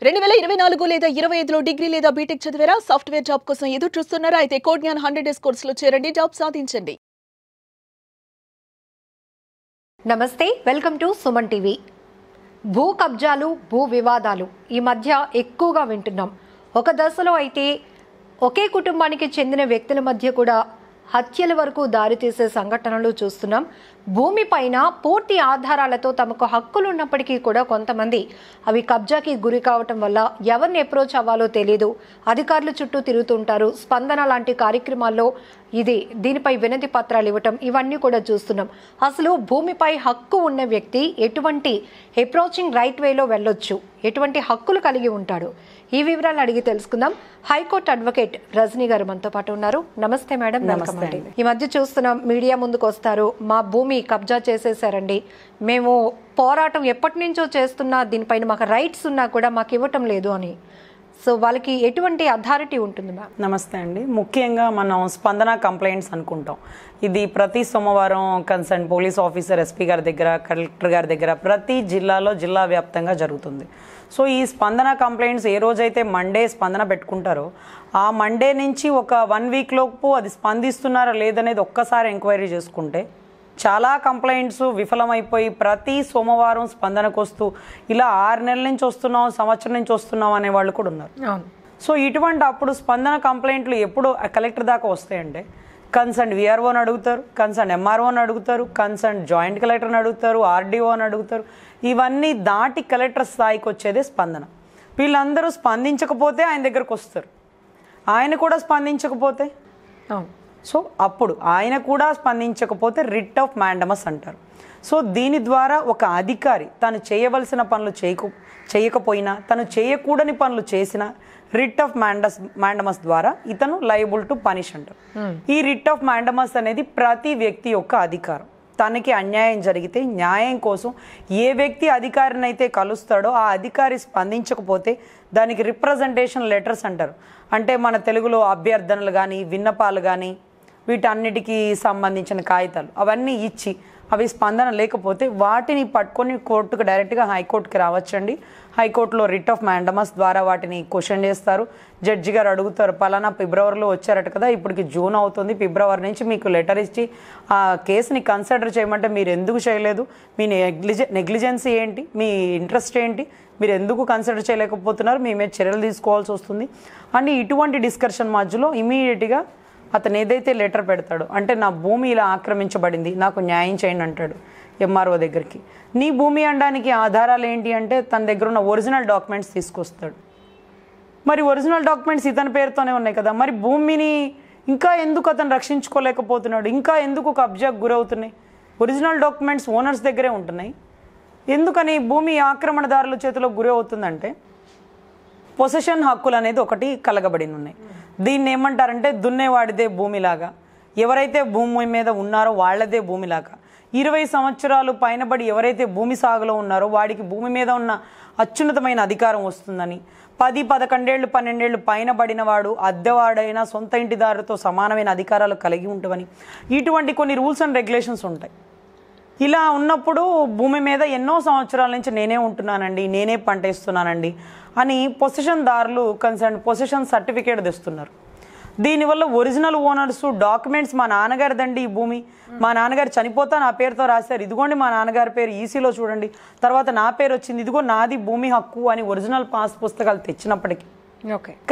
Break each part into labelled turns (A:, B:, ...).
A: 2024 లేదా 25లో డిగ్రీ లేదా బీటెక్ చదివారా? సాఫ్ట్వేర్ జాబ్ కోసం ఎదురు చూస్తున్నారా? అయితే కోడ్ జ్ఞాన్ 100 డేస్ కోర్సులో చేరండి, జాబ్ సాధించండి.
B: నమస్తే, వెల్కమ్ టు సుమన్ టీవీ. భూ కబ్జాలు, భూ వివాదాలు ఈ మధ్య ఎక్కువగా వింటున్నాం. ఒక దశలో అయితే ఒకే కుటుంబానికి చెందిన వ్యక్తుల మధ్య కూడా హత్యల వరకు దారితీసే సంఘటనలు చూస్తున్నాం. భూమిపైన పూర్తి ఆధారాలతో తమకు హక్కులు ఉన్నప్పటికీ కూడా కొంతమంది అవి కబ్జాకి గురి కావటం వల్ల ఎవరిని అప్రోచ్ అవ్వాలో తెలియదు, అధికారుల చుట్టూ తిరుగుతుంటారు. స్పందన లాంటి కార్యక్రమాల్లో దీనిపై వినతి పత్రాలు ఇవ్వటం ఇవన్నీ కూడా చూస్తున్నాం. అసలు భూమిపై హక్కు ఉన్న వ్యక్తి ఎటువంటి అప్రోచింగ్ రైట్ వేలో వెళ్ళొచ్చు, ఎటువంటి హక్కులు కలిగి ఉంటాడు, ఈ వివరాలు అడిగి తెలుసుకుందాం. హైకోర్టు అడ్వకేట్ రజనీ గారు మనతో పాటు ఉన్నారు. నమస్తే మేడం. వెల్కమ్ అండి. ఈ మధ్య చూస్తున్నాం, మీడియా ముందుకు వస్తారు, మా భూమి కబ్జా చేసేసారండి, మేము పోరాటం ఎప్పటి నుంచో చేస్తున్నా, దీనిపైన మాకు రైట్స్ ఉన్నా కూడా మాకు ఇవ్వటం లేదు అని. సో వాళ్ళకి ఎటువంటి అథారిటీ ఉంటుంది మ్యామ్?
C: నమస్తే అండి. ముఖ్యంగా మనం స్పందన కంప్లైంట్స్ అనుకుంటాం. ఇది ప్రతి సోమవారం కన్సర్న్ పోలీస్ ఆఫీసర్, ఎస్పీ గారి దగ్గర, కలెక్టర్ గారి దగ్గర, ప్రతి జిల్లాలో జిల్లా వ్యాప్తంగా జరుగుతుంది. సో ఈ స్పందన కంప్లైంట్స్ ఏ రోజైతే మండే స్పందన పెట్టుకుంటారో ఆ మండే నుంచి ఒక 1 వీక్ లోపు అది స్పందిస్తున్నారా లేదనేది ఒక్కసారి ఎంక్వైరీ చేసుకుంటే చాలా కంప్లైంట్స్ విఫలమైపోయి ప్రతి సోమవారం స్పందనకు వస్తూ ఇలా 6 నెలల నుంచి వస్తున్నాం, సంవత్సరం నుంచి వస్తున్నాం అనే వాళ్ళు కూడా ఉన్నారు. సో ఇటువంటి అప్పుడు స్పందన కంప్లైంట్లు ఎప్పుడు కలెక్టర్ దాకా వస్తాయంటే కన్సర్న్ విఆర్ఓని అడుగుతారు, కన్సర్న్ ఎంఆర్ఓని అడుగుతారు, కన్సర్న్ జాయింట్ కలెక్టర్ని అడుగుతారు, ఆర్డీఓని అడుగుతారు. ఇవన్నీ దాటి కలెక్టర్ స్థాయికి వచ్చేదే స్పందన. వీళ్ళందరూ స్పందించకపోతే ఆయన దగ్గరకు వస్తారు, ఆయన కూడా స్పందించకపోతే సో అప్పుడు ఆయన కూడా స్పందించకపోతే రిట్ ఆఫ్ మ్యాండమస్ అంటారు. సో దీని ద్వారా ఒక అధికారి తను చేయవలసిన పనులు చేయకపోయినా, తను చేయకూడని పనులు చేసినా రిట్ ఆఫ్ మ్యాండమస్ ద్వారా ఇతను లయబుల్ టు పనిష్ అంటారు. ఈ రిట్ ఆఫ్ మ్యాండమస్ అనేది ప్రతి వ్యక్తి యొక్క అధికారం. తనకి అన్యాయం జరిగితే న్యాయం కోసం ఏ వ్యక్తి అధికారిని అయితే కలుస్తాడో ఆ అధికారి స్పందించకపోతే దానికి రిప్రజెంటేషన్ లెటర్స్ అంటారు. అంటే మన తెలుగులో అభ్యర్థనలు కానీ, విన్నపాలు కానీ, వీటన్నిటికీ సంబంధించిన కాగితాలు అవన్నీ ఇచ్చి అవి స్పందన లేకపోతే వాటిని పట్టుకొని కోర్టుకు డైరెక్ట్గా హైకోర్టుకి రావచ్చండి. హైకోర్టులో రిట్ ఆఫ్ మ్యాండమస్ ద్వారా వాటిని క్వశ్చన్ చేస్తారు. జడ్జి గారు అడుగుతారు, పలానా ఫిబ్రవరిలో వచ్చారట కదా, ఇప్పటికి జూన్ అవుతుంది, ఫిబ్రవరి నుంచి మీకు లెటర్ ఇచ్చి ఆ కేసుని కన్సిడర్ చేయమంటే మీరు ఎందుకు చేయలేదు, మీ నెగ్లిజెన్సీ ఏంటి, మీ ఇంట్రెస్ట్ ఏంటి, మీరు ఎందుకు కన్సిడర్ చేయలేకపోతున్నారు, మీ మీద చర్యలు తీసుకోవాల్సి వస్తుంది అని ఇటువంటి డిస్కషన్ మధ్యలో ఇమీడియట్గా అతను ఏదైతే లెటర్ పెడతాడో, అంటే నా భూమి ఇలా ఆక్రమించబడింది, నాకు న్యాయం చేయండి అంటాడు ఎంఆర్ఓ దగ్గరికి. నీ భూమి అనడానికి ఆధారాలు ఏంటి అంటే తన దగ్గర ఉన్న ఒరిజినల్ డాక్యుమెంట్స్ తీసుకొస్తాడు. మరి ఒరిజినల్ డాక్యుమెంట్స్ ఇతని పేరుతోనే ఉన్నాయి కదా, మరి భూమిని ఇంకా ఎందుకు అతను రక్షించుకోలేకపోతున్నాడు, ఇంకా ఎందుకు కబ్జాకు గురవుతున్నాయి? ఒరిజినల్ డాక్యుమెంట్స్ ఓనర్స్ దగ్గరే ఉంటున్నాయి, ఎందుకని భూమి ఆక్రమణదారుల చేతిలో గురి అవుతుందంటే పొసెషన్ హక్కులు అనేది ఒకటి కలగబడి ఉన్నాయి. దీన్ని ఏమంటారంటే దున్నేవాడిదే భూమిలాగా, ఎవరైతే భూమి మీద ఉన్నారో వాళ్ళదే భూమిలాగా. 20 సంవత్సరాలు పైనబడి ఎవరైతే భూమి సాగులో ఉన్నారో వాడికి భూమి మీద ఉన్న అత్యున్నతమైన అధికారం వస్తుందని, 10, 11 ఏళ్ళు 12 ఏళ్ళు పైన పడిన వాడు అద్దెవాడైనా సొంత ఇంటిదారుతో సమానమైన అధికారాలు కలిగి ఉంటామని ఇటువంటి కొన్ని రూల్స్ అండ్ రెగ్యులేషన్స్ ఉంటాయి. ఇలా ఉన్నప్పుడు భూమి మీద ఎన్నో సంవత్సరాల నుంచి నేనే ఉంటున్నానండి, నేనే పంట వేస్తున్నానండి అని పొసెషన్దారులు కన్సర్న్ పొసెషన్ సర్టిఫికేట్ తెస్తున్నారు. దీనివల్ల ఒరిజినల్ ఓనర్స్ డాక్యుమెంట్స్ మా నాన్నగారిదండి ఈ భూమి, మా నాన్నగారు చనిపోతా నా పేరుతో రాశారు, ఇదిగోండి మా నాన్నగారి పేరు ఈసీలో చూడండి, తర్వాత నా పేరు వచ్చింది, ఇదిగో నాది భూమి హక్కు అని ఒరిజినల్ పాస్ పుస్తకాలు తెచ్చినప్పటికీ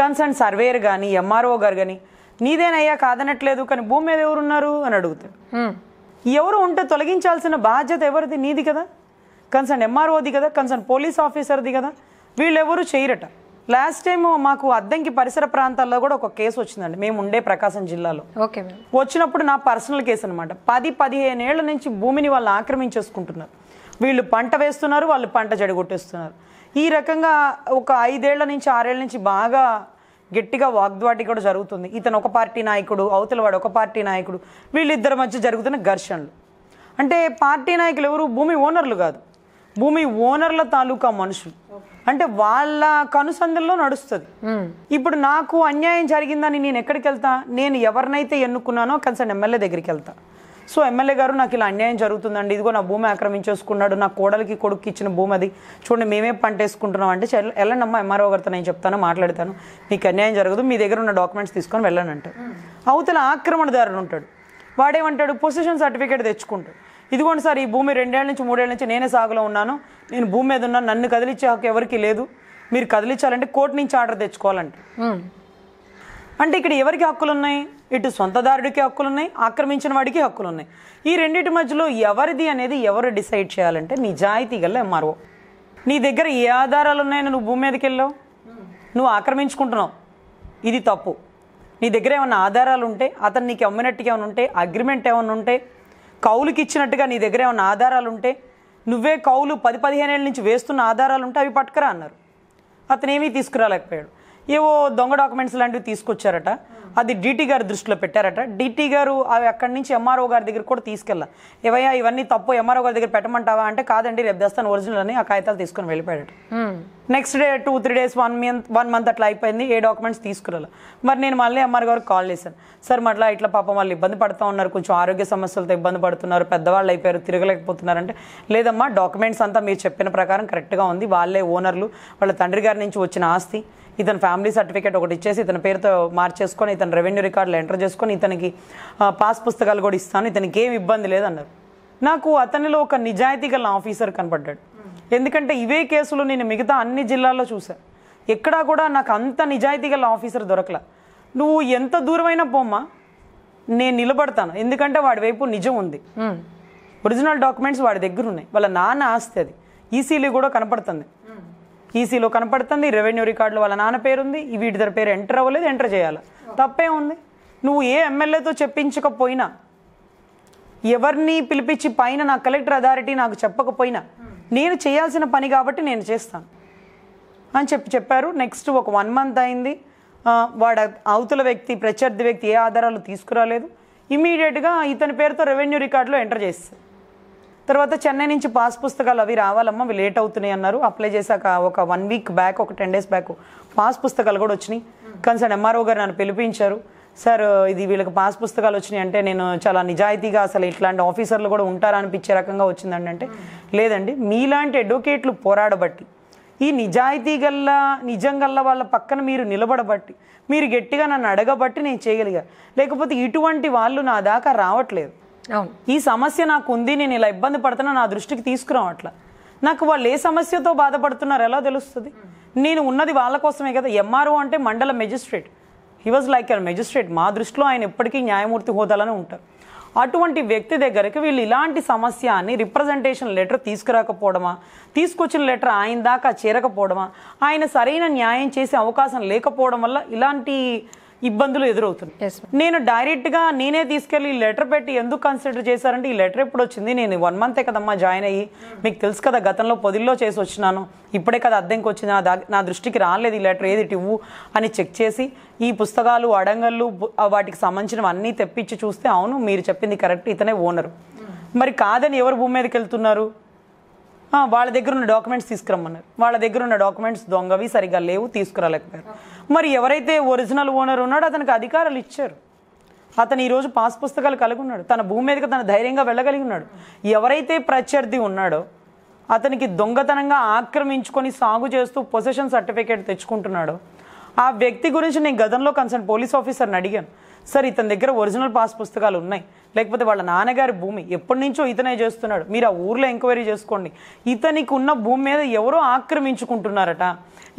C: కన్సర్న్ సర్వేయర్ కానీ ఎంఆర్ఓ గారు కానీ నీదేనయ్యా కాదనట్లేదు, కానీ భూమి మీద ఎవరున్నారు అని అడుగుతారు. ఎవరు ఉంటే తొలగించాల్సిన బాధ్యత ఎవరిది? నీది కదా, కన్సర్న్ ఎంఆర్ఓది కదా, కన్సర్న్ పోలీస్ ఆఫీసర్ది కదా. వీళ్ళెవరు చేయరట. లాస్ట్ టైం మాకు అద్దంకి పరిసర ప్రాంతాల్లో కూడా ఒక కేసు వచ్చిందండి, మేము ఉండే ప్రకాశం జిల్లాలో. వచ్చినప్పుడు నా పర్సనల్ కేసు అనమాట. 10-15 ఏళ్ల నుంచి భూమిని వాళ్ళు ఆక్రమించేసుకుంటున్నారు. వీళ్ళు పంట వేస్తున్నారు, వాళ్ళు పంట చెడగొట్టేస్తున్నారు. ఈ రకంగా ఒక 5 ఏళ్ల నుంచి 6 ఏళ్ల నుంచి బాగా గట్టిగా వాగ్వాటి కూడా జరుగుతుంది. ఇతను ఒక పార్టీ నాయకుడు, అవతల వాడు ఒక పార్టీ నాయకుడు, వీళ్ళిద్దరి మధ్య జరుగుతున్న ఘర్షణలు. అంటే పార్టీ నాయకులు ఎవరు? భూమి ఓనర్లు కాదు, భూమి ఓనర్ల తాలూకా మనుషులు. అంటే వాళ్ళ కనుసందుల్లో నడుస్తుంది. ఇప్పుడు నాకు అన్యాయం జరిగిందని నేను ఎక్కడికి వెళ్తా? నేను ఎవరినైతే ఎన్నుకున్నానో కన్సర్న్ ఎమ్మెల్యే దగ్గరికి వెళ్తా. సో ఎమ్మెల్యే గారు నాకు ఇలా అన్యాయం జరుగుతుందండి, ఇదిగో నా భూమి ఆక్రమించేసుకున్నాడు, నా కోడలికి కొడుకు ఇచ్చిన భూమి అది, చూడండి మేమే పంట వేసుకుంటున్నాం అంటే వెళ్ళండమ్మా ఎంఆర్ఓ గారితో నేను చెప్తాను, మాట్లాడతాను, మీకు అన్యాయం జరగదు, మీ దగ్గర ఉన్న డాక్యుమెంట్స్ తీసుకొని వెళ్ళండి అంటారు. అవతల ఆక్రమణదారుడు ఉంటాడు, వాడేమంటాడు, పొజిషన్ సర్టిఫికేట్ తెచ్చుకుంటాడు, ఇదిగోండి సార్ ఈ భూమి 2 ఏళ్ల నుంచి 3 ఏళ్ల నుంచి నేనే సాగులో ఉన్నాను, నేను భూమి మీద ఉన్నాను, నన్ను కదిలించే హక్కు ఎవరికి లేదు, మీరు కదిలించాలంటే కోర్టు నుంచి ఆర్డర్ తెచ్చుకోవాలంట. అంటే ఇక్కడ ఎవరికి హక్కులు ఉన్నాయి? ఇటు సొంతదారుడికి హక్కులు ఉన్నాయి, ఆక్రమించిన వాడికి హక్కులు ఉన్నాయి. ఈ రెండింటి మధ్యలో ఎవరిది అనేది ఎవరు డిసైడ్ చేయాలంటే నిజాయితీ గల ఎంఆర్ఓ. నీ దగ్గర ఏ ఆధారాలు ఉన్నాయని నువ్వు భూమి మీదకి వెళ్ళావు, నువ్వు ఆక్రమించుకుంటున్నావు, ఇది తప్పు. నీ దగ్గర ఏమైనా ఆధారాలు ఉంటే, అతను నీకు అమ్మినట్టుగా ఏమైనా ఉంటే, అగ్రిమెంట్ ఏమైనా ఉంటే, కౌలుకి ఇచ్చినట్టుగా నీ దగ్గర ఏమైనా ఆధారాలు ఉంటే, నువ్వే కౌలు 10-15 ఏళ్ళ నుంచి వేస్తున్న ఆధారాలు ఉంటే అవి పట్టుకురా అన్నారు. అతను ఏమీ తీసుకురాలేకపోయాడు. ఏవో దొంగ డాక్యుమెంట్స్ లాంటివి తీసుకొచ్చారట, అది డీటీ గారి దృష్టిలో పెట్టారట. డీటీ గారు అవి అక్కడి నుంచి ఎంఆర్ఓ గారి దగ్గర కూడా తీసుకెళ్ళా, ఏవయ్యా ఇవన్నీ తప్పు, ఎంఆర్ఓ గారి దగ్గర పెట్టమంటావా అంటే కాదండి రేపు తెస్తాను ఒరిజినల్ అని ఆ కాగితాలు తీసుకొని వెళ్ళిపోయాడట. నెక్స్ట్ డే 2-3 డేస్ 1 మంత్ అట్లా అయిపోయింది, ఏ డాక్యుమెంట్స్ తీసుకురాలి. మరి నేను మళ్ళీ ఎంఆర్ గారికి కాల్ చేశాను, సార్ మళ్ళీ ఇట్లా పాపం వాళ్ళు ఇబ్బంది పడుతూ ఉన్నారు, కొంచెం ఆరోగ్య సమస్యలతో ఇబ్బంది పడుతున్నారు, పెద్దవాళ్ళు అయిపోయారు, తిరగలేకపోతున్నారంటే లేదమ్మా డాక్యుమెంట్స్ అంతా మీరు చెప్పిన ప్రకారం కరెక్ట్గా ఉంది, వాళ్ళే ఓనర్లు, వాళ్ళ తండ్రి గారి నుంచి వచ్చిన ఆస్తి, ఇతను ఫ్యామిలీ సర్టిఫికేట్ ఒకటి ఇచ్చేసి ఇతని పేరుతో మార్చేసుకొని ఇతను రెవెన్యూ రికార్డులు ఎంటర్ చేసుకొని ఇతనికి పాస్ పుస్తకాలు కూడా ఇస్తాను, ఇతనికి ఏం ఇబ్బంది లేదన్నారు. నాకు అతనిలో ఒక నిజాయితీ గల ఆఫీసర్ కనపడ్డాడు. ఎందుకంటే ఇవే కేసులు నేను మిగతా అన్ని జిల్లాల్లో చూశాను, ఎక్కడా కూడా నాకు అంత నిజాయితీ గల ఆఫీసర్ దొరకలా. నువ్వు ఎంత దూరమైనా పోమ్మా నేను నిలబడతాను, ఎందుకంటే వాడి వైపు నిజం ఉంది, ఒరిజినల్ డాక్యుమెంట్స్ వాడి దగ్గర ఉన్నాయి, వాళ్ళ నాన్న ఆస్తి అది, ఈసీలో కూడా కనపడుతుంది, ఈసీలో కనపడుతుంది, రెవెన్యూ రికార్డులో వాళ్ళ నాన్న పేరుంది, వీటి దగ్గర పేరు ఎంటర్ అవ్వలేదు, ఎంటర్ చేయాలి, తప్పే ఉంది. నువ్వు ఏ ఎమ్మెల్యేతో చెప్పించకపోయినా, ఎవరిని పిలిపించి పైన నా కలెక్టర్ అథారిటీ నాకు చెప్పకపోయినా నేను చేయాల్సిన పని కాబట్టి నేను చేస్తాను అని చెప్పారు. నెక్స్ట్ ఒక 1 మంత్ అయింది, వాడు అవతల వ్యక్తి ప్రత్యర్థి వ్యక్తి ఏ ఆధారాలు తీసుకురాలేదు, ఇమీడియట్గా ఇతని పేరుతో రెవెన్యూ రికార్డులో ఎంటర్ చేస్తారు. తర్వాత చెన్నై నుంచి పాస్ పుస్తకాలు అవి రావాలమ్మా అవి లేట్ అవుతున్నాయి అన్నారు. అప్లై చేశాక ఒక 1 వీక్ బ్యాక్, ఒక 10 డేస్ బ్యాక్ పాస్ పుస్తకాలు కూడా వచ్చినాయి. కన్సర్న్ ఎంఆర్ఓ గారు నన్ను పిలిపించారు, సార్ ఇది వీళ్ళకి పాస్ పుస్తకాలు వచ్చినాయి అంటే నేను చాలా నిజాయితీగా అసలు ఇట్లాంటి ఆఫీసర్లు కూడా ఉంటారా అనిపించే రకంగా వచ్చిందండి అంటే లేదండి మీలాంటి అడ్వకేట్లు పోరాడబట్టి, ఈ నిజాయితీ గల్లా నిజం గల్లా వాళ్ళ పక్కన మీరు నిలబడబట్టి, మీరు గట్టిగా నన్ను అడగబట్టి నేను చేయగలిగా, లేకపోతే ఇటువంటి వాళ్ళు నా దాకా రావట్లేదు. ఈ సమస్య నాకు ఉంది, నేను ఇలా ఇబ్బంది పడుతున్నా, నా దృష్టికి తీసుకురావట్లా, నాకు వాళ్ళు ఏ సమస్యతో బాధపడుతున్నారు ఎలా తెలుస్తుంది? నేను ఉన్నది వాళ్ళ కోసమే కదా. ఎంఆర్ఓ అంటే మండల magistrate, he was like a magistrate, మా దృష్టిలో ఆయన ఎప్పటికీ న్యాయమూర్తి హోదాలోనే ఉంటారు. అటువంటి వ్యక్తి దగ్గరికి వీళ్ళు ఇలాంటి సమస్య అని రిప్రజెంటేషన్ లెటర్ తీసుకురాకపోవడమా, తీసుకొచ్చిన లెటర్ ఆయన దాకా చేరకపోవడమా, ఆయన సరైన న్యాయం చేసే అవకాశం లేకపోవడం వల్ల ఇలాంటి ఇబ్బందులు ఎదురవుతున్నాయి. నేను డైరెక్ట్గా నేనే తీసుకెళ్ళి ఈ లెటర్ పెట్టి ఎందుకు కన్సిడర్ చేశారంటే ఈ లెటర్ ఎప్పుడు వచ్చింది, నేను 1 మంతే కదమ్మా జాయిన్ అయ్యి, మీకు తెలుసు కదా గతంలో పొదిల్లో చేసి వచ్చినాను, ఇప్పుడే కదా అద్దెంకి వచ్చింది, నా దృష్టికి రాలేదు ఈ లెటర్, ఏది ఇవ్వు అని చెక్ చేసి ఈ పుస్తకాలు అడంగళ్ళు వాటికి సంబంధించినవి అన్నీ తెప్పించి చూస్తే అవును మీరు చెప్పింది కరెక్ట్, ఇతనే ఓనరు. మరి కాదని ఎవరు భూమి మీదకి వెళ్తున్నారు? వాళ్ళ దగ్గర ఉన్న డాక్యుమెంట్స్ తీసుకురమ్మన్నారు, వాళ్ళ దగ్గర ఉన్న డాక్యుమెంట్స్ దొంగవి సరిగ్గా లేవు, తీసుకురాలేకపోయారు. మరి ఎవరైతే ఒరిజినల్ ఓనర్ ఉన్నాడో అతనికి అధికారాలు ఇచ్చారు, అతను ఈరోజు పాస్ పుస్తకాలు కలిగి ఉన్నాడు, తన భూమి మీదకి తన ధైర్యంగా వెళ్ళగలిగి ఉన్నాడు. ఎవరైతే ప్రత్యర్థి ఉన్నాడో అతనికి దొంగతనంగా ఆక్రమించుకొని సాగు చేస్తూ పొసెషన్ సర్టిఫికేట్ తెచ్చుకుంటున్నాడు, ఆ వ్యక్తి గురించి నేను గతంలో కన్సర్న్ పోలీస్ ఆఫీసర్ని అడిగాను, సార్ ఇతని దగ్గర ఒరిజినల్ పాస్ పుస్తకాలు ఉన్నాయి, లేకపోతే వాళ్ళ నాన్నగారి భూమి ఎప్పటి నుంచో ఇతనే చేస్తున్నాడు, మీరు ఆ ఊర్లో ఎంక్వైరీ చేసుకోండి, ఇతనికి ఉన్న భూమి మీద ఎవరో ఆక్రమించుకుంటున్నారట,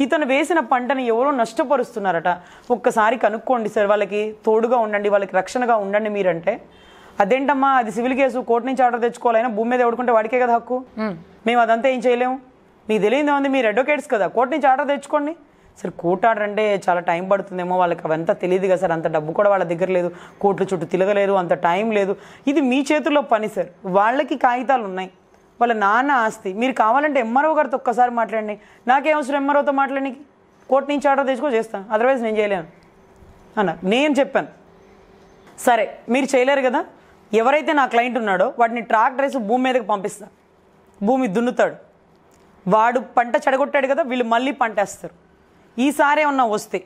C: ఇతను వేసిన పంటని ఎవరో నష్టపరుస్తున్నారట, ఒక్కసారి కనుక్కోండి సార్, వాళ్ళకి తోడుగా ఉండండి, వాళ్ళకి రక్షణగా ఉండండి మీరంటే, అదేంటమ్మా అది సివిల్ కేసు, కోర్టు నుంచి ఆర్డర్ తెచ్చుకోవాలైనా భూమి మీద ఎవడుకుంటే వాడికే కదా హక్కు, మేము అదంతా ఏం చేయలేము, మీకు తెలియదు ఉంది, మీరు అడ్వకేట్స్ కదా, కోర్టు నుంచి ఆర్డర్ తెచ్చుకోండి. సార్ కోర్టు ఆర్డర్ అంటే చాలా టైం పడుతుందేమో, వాళ్ళకి అవంతా తెలియదు కదా సార్, అంత డబ్బు కూడా వాళ్ళ దగ్గర లేదు, కోర్టుల చుట్టూ తిరగలేరు, అంత టైం లేదు, ఇది మీ చేతుల్లో పని సార్, వాళ్ళకి కాగితాలు ఉన్నాయి, వాళ్ళ నాన్న ఆస్తి, మీరు కావాలంటే ఎంఆర్ఓ గారితో ఒక్కసారి మాట్లాడండి, నాకేం అవసరం ఎంఆర్ఓతో మాట్లాడడానికి, కోర్టు నుంచి ఆర్డర్ తెచ్చుకో చేస్తాను, అదర్వైజ్ నేను చేయలేను అన్నారు. నేను చెప్పాను సరే మీరు చేయలేరు కదా, ఎవరైతే నా క్లయింట్ ఉన్నాడో వాడిని ట్రాక్టర్ వేసి భూమి మీదకి పంపిస్తా, భూమి దున్నుతాడు, వాడు పంట చెడగొట్టాడు కదా, వీళ్ళు మళ్ళీ పంట వేస్తారు, ఈసారి ఏమన్నా వస్తే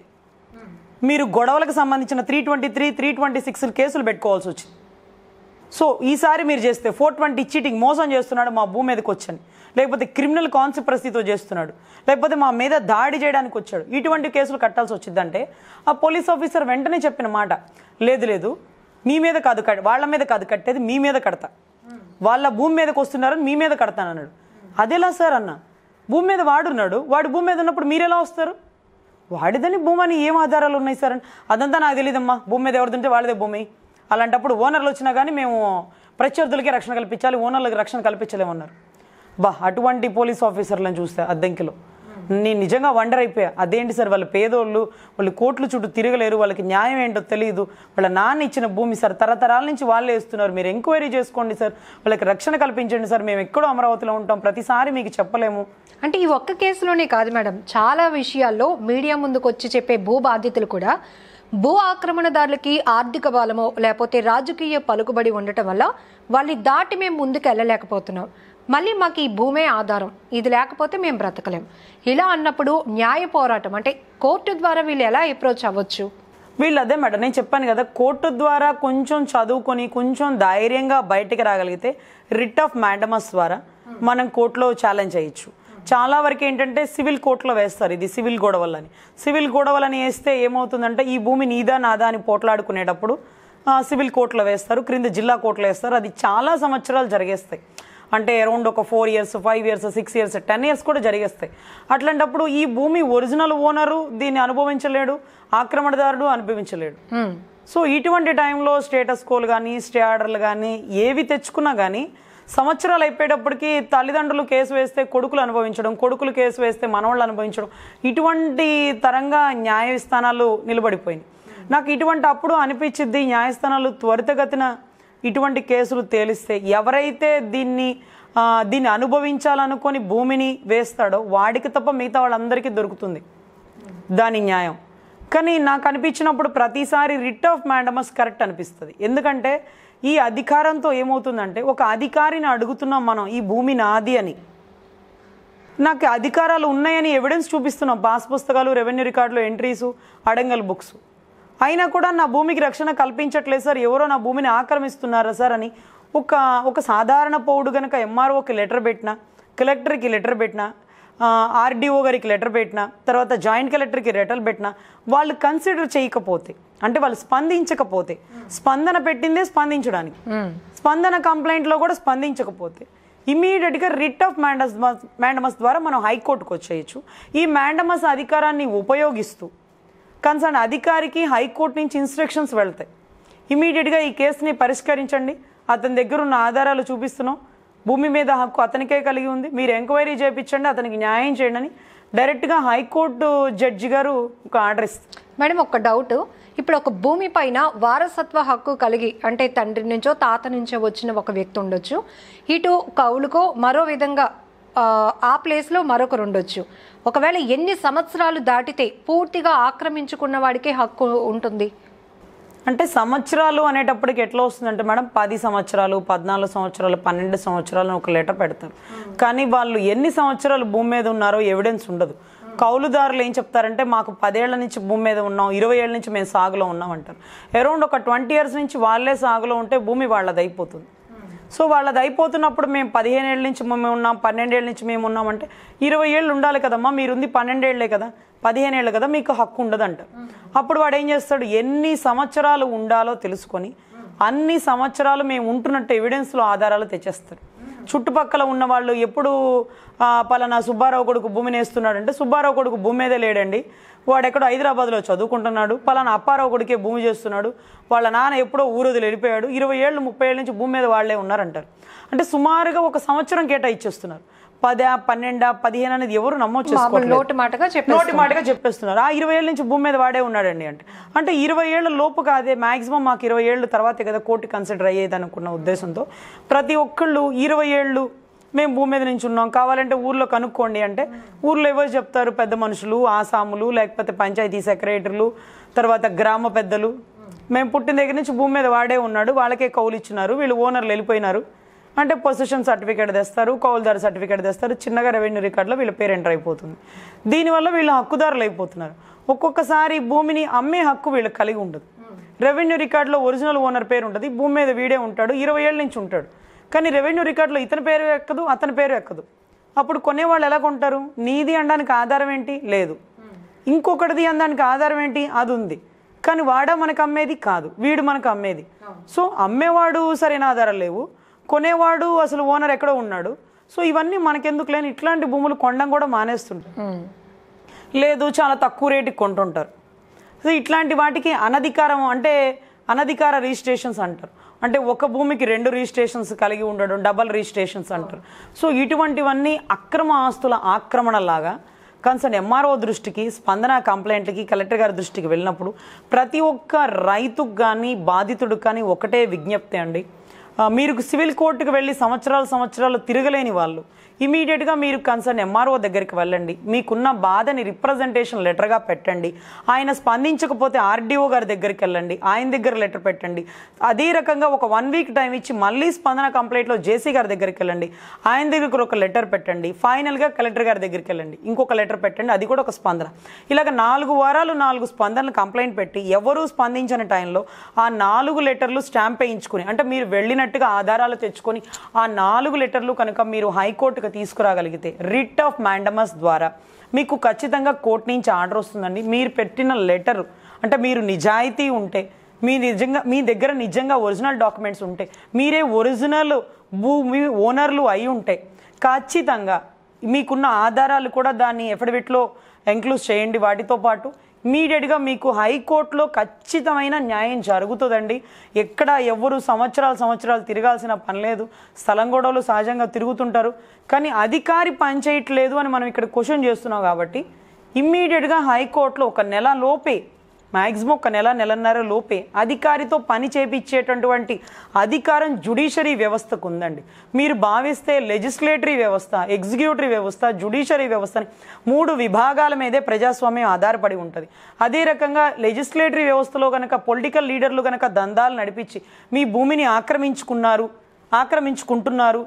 C: మీరు గొడవలకు సంబంధించిన 323, 326 కేసులు పెట్టుకోవాల్సి వచ్చింది. సో ఈసారి మీరు చేస్తే 420 చీటింగ్ మోసం చేస్తున్నాడు మా భూమి మీదకి వచ్చని, లేకపోతే క్రిమినల్ కాన్స్పిరసీతో చేస్తున్నాడు, లేకపోతే మా మీద దాడి చేయడానికి వచ్చాడు, ఇటువంటి కేసులు కట్టాల్సి వచ్చిందంటే ఆ పోలీస్ ఆఫీసర్ వెంటనే చెప్పిన మాట, లేదు మీ మీద కాదు వాళ్ళ మీద కాదు కట్టేది, మీ మీద కడతా, వాళ్ళ భూమి మీదకి వస్తున్నారని మీ మీద కడతాను అన్నాడు. అదేలా సార్ అన్న, భూమి మీద వాడున్నాడు, వాడి భూమి మీద ఉన్నప్పుడు మీరు ఎలా వస్తారు? వాడిదని భూమి అని ఏం ఆధారాలు ఉన్నాయి సార్ అని. అదంతా నాకు తెలియదమ్మా, భూమి మీద ఎవరు తింటే వాళ్ళదే భూమి, అలాంటప్పుడు ఓనర్లు వచ్చినా కానీ మేము ప్రత్యర్థులకే రక్షణ కల్పించాలి, ఓనర్లకు రక్షణ కల్పించలేమన్నారు. అటువంటి పోలీస్ ఆఫీసర్లను చూస్తే అద్దెంకిలో నేను నిజంగా వండర్ అయిపోయా. అదేంటి సార్, వాళ్ళు పేదోళ్ళు, వాళ్ళు కోట్ల చుట్టూ తిరగలేరు, వాళ్ళకి న్యాయం ఏంటో తెలియదు, వాళ్ళ నాన్న ఇచ్చిన భూమి సార్, తరతరాల నుంచి వాళ్ళే ఇస్తున్నారు, మీరు ఎంక్వైరీ చేసుకోండి సార్, వాళ్ళకి రక్షణ కల్పించండి సార్, మేము ఎక్కడో అమరావతిలో ఉంటాం, ప్రతిసారి మీకు చెప్పలేము.
B: అంటే ఈ ఒక్క కేసులోనే కాదు మేడం, చాలా విషయాల్లో మీడియా ముందుకు వచ్చి చెప్పే భూ బాధితులు కూడా భూ ఆక్రమణదారులకి ఆర్థిక బలమో లేకపోతే రాజకీయ పలుకుబడి ఉండటం వల్ల వాళ్ళని దాటి మేము ముందుకు వెళ్ళలేకపోతున్నాం, మళ్ళీ మాకు ఈ భూమే ఆధారం, ఇది లేకపోతే మేము బ్రతకలేం, ఇలా అన్నప్పుడు న్యాయ పోరాటం అంటే కోర్టు ద్వారా వీళ్ళు ఎలా అప్రోచ్ అవ్వచ్చు?
C: వీళ్ళు అదే మేడం, నేను చెప్పాను కదా, కోర్టు ద్వారా కొంచెం చదువుకొని కొంచెం ధైర్యంగా బయటికి రాగలిగితే రిట్ ఆఫ్ మ్యాండమస్ ద్వారా మనం కోర్టులో ఛాలెంజ్ చేయొచ్చు. చాలా వరకు ఏంటంటే సివిల్ కోర్టులో వేస్తారు, ఇది సివిల్ గొడవలని. సివిల్ గొడవలని వేస్తే ఏమవుతుందంటే ఈ భూమి నీదా నాదా అని పోట్లాడుకునేటప్పుడు సివిల్ కోర్టులో వేస్తారు, క్రింద జిల్లా కోర్టులో వేస్తారు, అది చాలా సంవత్సరాలు జరిగేస్తాయి. అంటే అరౌండ్ ఒక 4 years 5 years 6 years 10 years కూడా జరిగేస్తాయి. అట్లాంటప్పుడు ఈ భూమి ఒరిజినల్ ఓనరు దీన్ని అనుభవించలేడు, ఆక్రమణదారుడు అనుభవించలేడు. సో ఇటువంటి టైంలో స్టేటస్ కోలు కానీ స్టే ఆర్డర్లు కానీ ఏవి తెచ్చుకున్నా కానీ సంవత్సరాలు అయిపోయేటప్పటికి తల్లిదండ్రులు కేసు వేస్తే కొడుకులు అనుభవించడం, కొడుకులు కేసు వేస్తే మనవాళ్ళు అనుభవించడం, ఇటువంటి తరంగా న్యాయస్థానాలు నిలబడిపోయినాయి. నాకు ఇటువంటి అప్పుడు అనిపించింది, న్యాయస్థానాలు త్వరితగతిన ఇటువంటి కేసులు తేలిస్తే ఎవరైతే దీన్ని అనుభవించాలనుకొని భూమిని వేస్తాడో వాడికి తప్ప మిగతా వాళ్ళందరికీ దొరుకుతుంది దాని న్యాయం. కానీ నాకు అనిపించినప్పుడు ప్రతిసారి రిట్ ఆఫ్ మ్యాండమస్ కరెక్ట్ అనిపిస్తుంది. ఎందుకంటే ఈ అధికారంతో ఏమవుతుందంటే ఒక అధికారిని అడుగుతున్నాం మనం ఈ భూమి నాది అని, నాకు అధికారాలు ఉన్నాయని ఎవిడెన్స్ చూపిస్తున్నాం, పాస్ పుస్తకాలు, రెవెన్యూ రికార్డులు, ఎంట్రీసు, అడంగల్ బుక్స్, అయినా కూడా నా భూమికి రక్షణ కల్పించట్లేదు సార్, ఎవరో నా భూమిని ఆక్రమిస్తున్నారా సార్ అని ఒక సాధారణ పౌరుడు కనుక ఎంఆర్ఓకి లెటర్ పెట్టినా, కలెక్టర్కి లెటర్ పెట్టినా, ఆర్డీఓ గారికి లెటర్ పెట్టినా, తర్వాత జాయింట్ కలెక్టర్కి లెటర్ పెట్టినా వాళ్ళు కన్సిడర్ చేయకపోతే, అంటే వాళ్ళు స్పందించకపోతే, స్పందన పెట్టిందే స్పందించడానికి, స్పందన కంప్లైంట్లో కూడా స్పందించకపోతే ఇమీడియట్గా రిట్ ఆఫ్ మ్యాండమస్ ద్వారా మనం హైకోర్టుకు వచ్చేయచ్చు. ఈ మ్యాండమస్ అధికారాన్ని ఉపయోగిస్తూ కన్సర్న్ అధికారికి హైకోర్టు నుంచి ఇన్స్ట్రక్షన్స్ వెళ్తాయి, ఇమీడియట్గా ఈ కేసుని పరిష్కరించండి, అతని దగ్గర ఉన్న ఆధారాలు చూపిస్తున్నాం, భూమి మీద హక్కు అతనికే కలిగి ఉంది, మీరు ఎంక్వైరీ చేయించండి, అతనికి న్యాయం చేయండి అని డైరెక్ట్గా హైకోర్టు జడ్జి గారు ఒక ఆర్డర్ ఇస్తారు.
B: మేడం ఒక డౌట్, ఇప్పుడు ఒక భూమి పైన వారసత్వ హక్కు కలిగి అంటే తండ్రి నుంచో తాత నుంచో వచ్చిన ఒక వ్యక్తి ఉండొచ్చు, ఇటు కౌలుకో మరో విధంగా ఆ ప్లేస్లో మరొకరు ఉండొచ్చు, ఒకవేళ ఎన్ని సంవత్సరాలు దాటితే పూర్తిగా ఆక్రమించుకున్న వాడికే హక్కు ఉంటుంది?
C: అంటే సంవత్సరాలు అనేటప్పటికి ఎట్లా వస్తుందంటే మేడం 10 సంవత్సరాలు 14 సంవత్సరాలు 12 సంవత్సరాలు ఒక లెటర్ పెడతారు, కానీ వాళ్ళు ఎన్ని సంవత్సరాలు భూమి మీద ఉన్నారో ఎవిడెన్స్ ఉండదు. కౌలుదారులు ఏం చెప్తారంటే మాకు 10 ఏళ్ల నుంచి భూమి మీద ఉన్నాం, 20 ఏళ్ళ నుంచి మేము సాగులో ఉన్నాం అంటారు. అరౌండ్ ఒక 20 years నుంచి వాళ్ళే సాగులో ఉంటే భూమి వాళ్ళది అయిపోతుంది. సో వాళ్ళది అయిపోతున్నప్పుడు మేము 15 ఏళ్ళ నుంచి మేము ఉన్నాం, 12 ఏళ్ళ నుంచి మేము ఉన్నామంటే 20 ఏళ్ళు ఉండాలి కదమ్మా, మీరుంది 12 ఏళ్లే కదా, 15 ఏళ్ళు కదా, మీకు హక్కు ఉండదు అంటారు. అప్పుడు వాడు ఏం చేస్తాడు, ఎన్ని సంవత్సరాలు ఉండాలో తెలుసుకొని అన్ని సంవత్సరాలు మేము ఉంటున్నట్టు ఎవిడెన్స్లో ఆధారాలు తెచ్చేస్తారు. చుట్టుపక్కల ఉన్న వాళ్ళు ఎప్పుడు పలానా సుబ్బారావు కొడుకు భూమిని వేస్తున్నాడు అంటే సుబ్బారావు కొడుకు భూమి మీదే లేడండి, వాడు ఎక్కడో హైదరాబాద్లో చదువుకుంటున్నాడు, పలానా అప్పారావు కొడుకే భూమి చేస్తున్నాడు, వాళ్ళ నాన్న ఎప్పుడో ఊరొదిలి వెళ్ళిపోయాడు, 20 ఏళ్ళు 30 ఏళ్ళ నుంచి భూమి మీద వాళ్లే ఉన్నారంటారు. అంటే సుమారుగా ఒక సంవత్సరం కేటాయిచ్చేస్తున్నారు. 10, 12, 15 అనేది ఎవరు నమోదు చేసుకోవాలి, నోటి మాటగా చెప్పేస్తున్నారు. 20 ఏళ్ళ నుంచి భూమి మీద వాడే ఉన్నాడండి అంటే 20 ఏళ్ళ లోపు కాదే, మాక్సిమం మాకు 20 ఏళ్ళు తర్వాతే కదా కోర్టు కన్సిడర్ అయ్యేది అనుకున్న ఉద్దేశంతో ప్రతి ఒక్కళ్ళు 20 ఏళ్ళు మేము భూమి మీద నుంచి ఉన్నాం, కావాలంటే ఊర్లో కనుక్కోండి అంటే ఊర్లో ఎవరు చెప్తారు, పెద్ద మనుషులు, ఆసాములు, లేకపోతే పంచాయతీ సెక్రటరీలు, తర్వాత గ్రామ పెద్దలు, మేము పుట్టిన దగ్గర నుంచి భూమి మీద వాడే ఉన్నాడు, వాళ్ళకే కౌలు ఇచ్చినారు, వీళ్ళు ఓనర్లు వెళ్ళిపోయినారు అంటే పొజిషన్ సర్టిఫికేట్ తెస్తారు, కౌలుదారు సర్టిఫికేట్ తెస్తారు, చిన్నగా రెవెన్యూ రికార్డులో వీళ్ళ పేరు ఎంటర్ అయిపోతుంది. దీనివల్ల వీళ్ళు హక్కుదారులు అయిపోతున్నారు. ఒక్కొక్కసారి భూమిని అమ్మే హక్కు వీళ్ళకి కలిగి ఉండదు, రెవెన్యూ రికార్డులో ఒరిజినల్ ఓనర్ పేరు ఉంటుంది, భూమి మీద వీడే ఉంటాడు, 20 ఏళ్ళ నుంచి ఉంటాడు. కానీ రెవెన్యూ రికార్డులో ఇతని పేరు ఎక్కదు, అతని పేరు ఎక్కదు. అప్పుడు కొనేవాళ్ళు ఎలా కొంటారు? నీది అనడానికి ఆధారం ఏంటి? లేదు. ఇంకొకటిది అనడానికి ఆధారం ఏంటి? అది ఉంది. కానీ వాడా మనకు అమ్మేది కాదు, వీడు మనకు అమ్మేది. సో అమ్మేవాడు సరైన ఆధారాలు లేవు, కొనేవాడు అసలు ఓనర్ ఎక్కడో ఉన్నాడు. సో ఇవన్నీ మనకెందుకు లేని ఇట్లాంటి భూములు కొనడం కూడా మానేస్తుంటారు. లేదు చాలా తక్కువ రేటుకి కొంటుంటారు. సో ఇట్లాంటి వాటికి అనధికార రిజిస్ట్రేషన్స్ అంటారు. అంటే ఒక భూమికి 2 రిజిస్ట్రేషన్స్ కలిగి ఉండడం, డబల్ రిజిస్ట్రేషన్స్ అంటారు. సో ఇటువంటివన్నీ అక్రమ ఆస్తుల ఆక్రమణలాగా కన్సర్న్ ఎంఆర్ఓ దృష్టికి, స్పందన కంప్లైంట్లకి, కలెక్టర్ గారి దృష్టికి వెళ్ళినప్పుడు ప్రతి ఒక్క రైతుకు కానీ బాధితుడికి కానీ ఒకటే విజ్ఞప్తి అండి. మీరు సివిల్ కోర్టుకు వెళ్ళి సంవత్సరాలు తిరగలేని వాళ్ళు ఇమీడియట్గా మీరు కన్సర్న్ ఎంఆర్ఓ దగ్గరికి వెళ్ళండి. మీకున్న బాధని రిప్రజెంటేషన్ లెటర్గా పెట్టండి. ఆయన స్పందించకపోతే ఆర్డీఓ గారి దగ్గరికి వెళ్ళండి, ఆయన దగ్గర లెటర్ పెట్టండి. అదే రకంగా ఒక 1 వీక్ టైం ఇచ్చి మళ్ళీ స్పందన కంప్లైంట్లో జేసీ గారి దగ్గరికి వెళ్ళండి, ఆయన దగ్గర ఒక లెటర్ పెట్టండి. ఫైనల్గా కలెక్టర్ గారి దగ్గరికి వెళ్ళండి, ఇంకొక లెటర్ పెట్టండి, అది కూడా ఒక స్పందన. ఇలాగ 4 వారాలు 4 స్పందనలు కంప్లైంట్ పెట్టి ఎవరూ స్పందించిన టైంలో ఆ 4 లెటర్లు స్టాంప్ వేయించుకుని, అంటే మీరు వెళ్ళినట్టుగా ఆధారాలు తెచ్చుకొని ఆ 4 లెటర్లు కనుక మీరు హైకోర్టుకు తీసుకురాగలిగితే రిట్ ఆఫ్ మ్యాండమస్ ద్వారా మీకు ఖచ్చితంగా కోర్టు నుంచి ఆర్డర్ వస్తుందండి. మీరు పెట్టిన లెటర్ అంటే మీరు నిజాయితీ ఉంటే, మీ దగ్గర నిజంగా ఒరిజినల్ డాక్యుమెంట్స్ ఉంటే, మీరే ఒరిజినల్ భూమి ఓనర్లు అయి ఉంటే ఖచ్చితంగా మీకున్న ఆధారాలు కూడా దాన్ని ఎఫిడవిట్లో ఎంక్లూజ్ చేయండి. వాటితో పాటు ఇమీడియట్గా మీకు హైకోర్టులో ఖచ్చితమైన న్యాయం జరుగుతుందండి. ఎక్కడ ఎవరు సంవత్సరాలు తిరగాల్సిన పని లేదు. స్థలం గొడవలు సహజంగా తిరుగుతుంటారు, కానీ అధికారి పని చేయట్లేదు అని మనం ఇక్కడ క్వశ్చన్ చేస్తున్నాం. కాబట్టి ఇమ్మీడియట్గా హైకోర్టులో ఒక నెల లోపే, మ్యాక్సిమం ఒక నెలన్నర లోపే అధికారితో పని చేపించేటటువంటి అధికారం జ్యుడిషియరీ వ్యవస్థకు ఉందండి. మీరు భావిస్తే లెజిస్లేటరీ వ్యవస్థ, ఎగ్జిక్యూటివ్ వ్యవస్థ, జ్యుడిషియరీ వ్యవస్థని 3 విభాగాల మీదే ప్రజాస్వామ్యం ఆధారపడి ఉంటుంది. అదే రకంగా లెజిస్లేటరీ వ్యవస్థలో కనుక పొలిటికల్ లీడర్లు కనుక దందాలు నడిపించి మీ భూమిని ఆక్రమించుకుంటున్నారు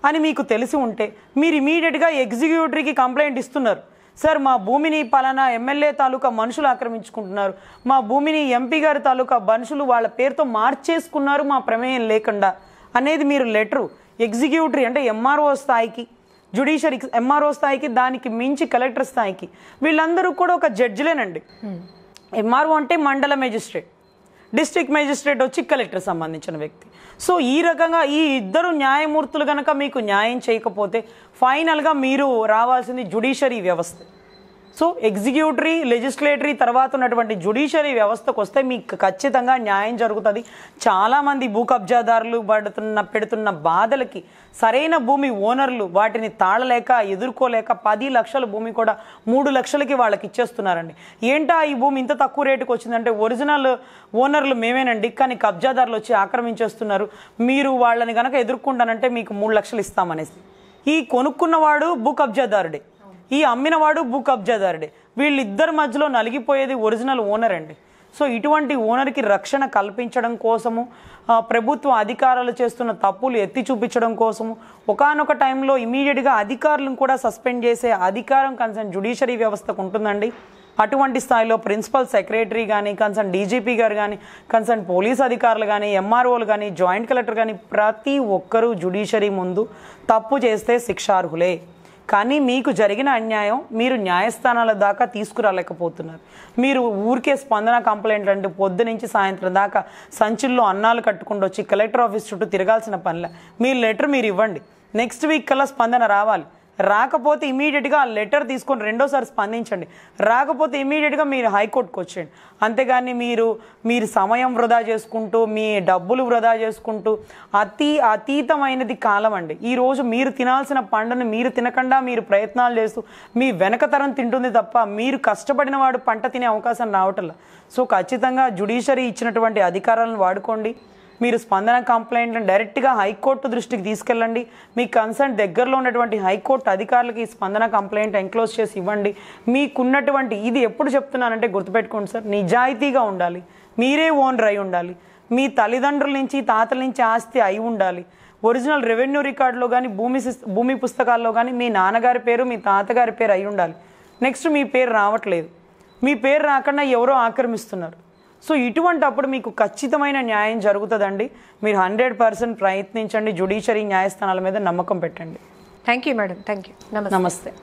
C: అని మీకు తెలిసి ఉంటే మీరు ఇమీడియట్గా ఎగ్జిక్యూటివ్కి కంప్లైంట్ ఇస్తున్నారు. సార్ మా భూమిని పలానా ఎమ్మెల్యే తాలూకా మనుషులు ఆక్రమించుకుంటున్నారు, మా భూమిని ఎంపీ గారి తాలూకా మనుషులు వాళ్ళ పేరుతో మార్చేసుకున్నారు మా ప్రమేయం లేకుండా అనేది మీరు లెటరు ఎగ్జిక్యూటివ్ అంటే ఎంఆర్ఓ స్థాయికి, జ్యుడిషియరీ ఎంఆర్ఓ స్థాయికి, దానికి మించి కలెక్టర్ స్థాయికి, వీళ్ళందరూ కూడా ఒక జడ్జిలేనండి. ఎంఆర్ఓ అంటే మండల మేజిస్ట్రేట్, డిస్ట్రిక్ట్ మేజిస్ట్రేట్ వచ్చి కలెక్టర్ సంబంధించిన వ్యక్తి. సో ఈ రకంగా ఈ ఇద్దరు న్యాయమూర్తులు కనుక మీకు న్యాయం చేయకపోతే ఫైనల్గా మీరు రావాల్సింది జ్యుడిషియరీ వ్యవస్థ. సో ఎగ్జిక్యూటివ్, లెజిస్లేటరీ తర్వాత ఉన్నటువంటి జ్యుడిషియరీ వ్యవస్థకు వస్తే మీకు ఖచ్చితంగా న్యాయం జరుగుతుంది. చాలామంది భూ కబ్జాదారులు పెడుతున్న బాధలకి సరైన భూమి ఓనర్లు వాటిని తాళలేక, ఎదుర్కోలేక 10 లక్షల భూమి కూడా 3 లక్షలకి వాళ్ళకి ఇచ్చేస్తున్నారండి. ఏంటా ఈ భూమి ఇంత తక్కువ రేటుకి వచ్చిందంటే ఒరిజినల్ ఓనర్లు మేమేనండి, కానీ కబ్జాదారులు వచ్చి ఆక్రమించేస్తున్నారు, మీరు వాళ్ళని కనుక ఎదుర్కొంటానంటే మీకు 3 లక్షలు ఇస్తామనేసి. ఈ కొనుక్కున్నవాడు భూ కబ్జాదారుడే, ఈ అమ్మినవాడు భూ కబ్జాదారుడే. వీళ్ళిద్దరి మధ్యలో నలిగిపోయేది ఒరిజినల్ ఓనర్ అండి. సో ఇటువంటి ఓనర్కి రక్షణ కల్పించడం కోసము, ప్రభుత్వ అధికారులు చేస్తున్న తప్పులు ఎత్తి చూపించడం కోసము ఒకానొక టైంలో ఇమీడియట్గా అధికారులను కూడా సస్పెండ్ చేసే అధికారం కన్సర్న్ జ్యుడిషియరీ వ్యవస్థకు ఉంటుందండి. అటువంటి స్థాయిలో ప్రిన్సిపల్ సెక్రటరీ కానీ, కన్సర్న్ డీజీపీ గారు కానీ, కన్సర్న్ పోలీస్ అధికారులు కానీ, ఎంఆర్ఓలు కానీ, జాయింట్ కలెక్టర్ కానీ ప్రతి ఒక్కరూ జ్యుడిషియరీ ముందు తప్పు చేస్తే శిక్షార్హులే. కానీ మీకు జరిగిన అన్యాయం మీరు న్యాయస్థానాల దాకా తీసుకురాలేకపోతున్నారు. మీరు ఊరికే స్పందన కంప్లైంట్లు అంటే పొద్దు నుంచి సాయంత్రం దాకా సంచుల్లో అన్నాలు కట్టుకుంటూ వచ్చి కలెక్టర్ ఆఫీస్ చుట్టూ తిరగాల్సిన పనిలే. మీ లెటర్ మీరు ఇవ్వండి, నెక్స్ట్ వీక్ కల్లా స్పందన రావాలి. రాకపోతే ఇమీడియట్గా ఆ లెటర్ తీసుకొని రెండోసారి స్పందించండి. రాకపోతే ఇమీడియట్గా మీరు హైకోర్టుకు వచ్చేయండి. అంతేగాని మీరు సమయం వృధా చేసుకుంటూ, మీ డబ్బులు వృధా చేసుకుంటూ అతీతమైనది కాలం అండి. ఈరోజు మీరు తినాల్సిన పంటను మీరు తినకుండా మీరు ప్రయత్నాలు చేస్తూ మీ వెనకతరం తింటుంది తప్ప మీరు కష్టపడిన వాడు పంట తినే అవకాశం రావట్లేదు. సో ఖచ్చితంగా జ్యుడిషియరీ ఇచ్చినటువంటి అధికారాలను వాడుకోండి. మీరు స్పందన కంప్లైంట్లను డైరెక్ట్గా హైకోర్టు దృష్టికి తీసుకెళ్ళండి. మీ కన్సర్న్ దగ్గరలో ఉన్నటువంటి హైకోర్టు అధికారులకి స్పందన కంప్లైంట్ ఎంక్లోజ్ చేసి ఇవ్వండి. మీకున్నటువంటి ఇది ఎప్పుడు చెప్తున్నానంటే గుర్తుపెట్టుకోండి సార్, నిజాయితీగా ఉండాలి, మీరే ఓనర్ అయి ఉండాలి, మీ తల్లిదండ్రుల నుంచి తాతల నుంచి ఆస్తి అయి ఉండాలి. ఒరిజినల్ రెవెన్యూ రికార్డులో కానీ భూమి పుస్తకాల్లో కానీ మీ నాన్నగారి పేరు మీ తాతగారి పేరు అయి ఉండాలి. నెక్స్ట్ మీ పేరు రావట్లేదు, మీ పేరు రాకుండా ఎవరో ఆక్రమిస్తున్నారు. సో ఇటువంటి అప్పుడు మీకు ఖచ్చితమైన న్యాయం జరుగుతుందండి. మీరు 100% ప్రయత్నించండి. జ్యుడిషియరీ న్యాయస్థానాల మీద నమ్మకం పెట్టండి.
B: Thank you madam. Thank you.
C: నమస్తే.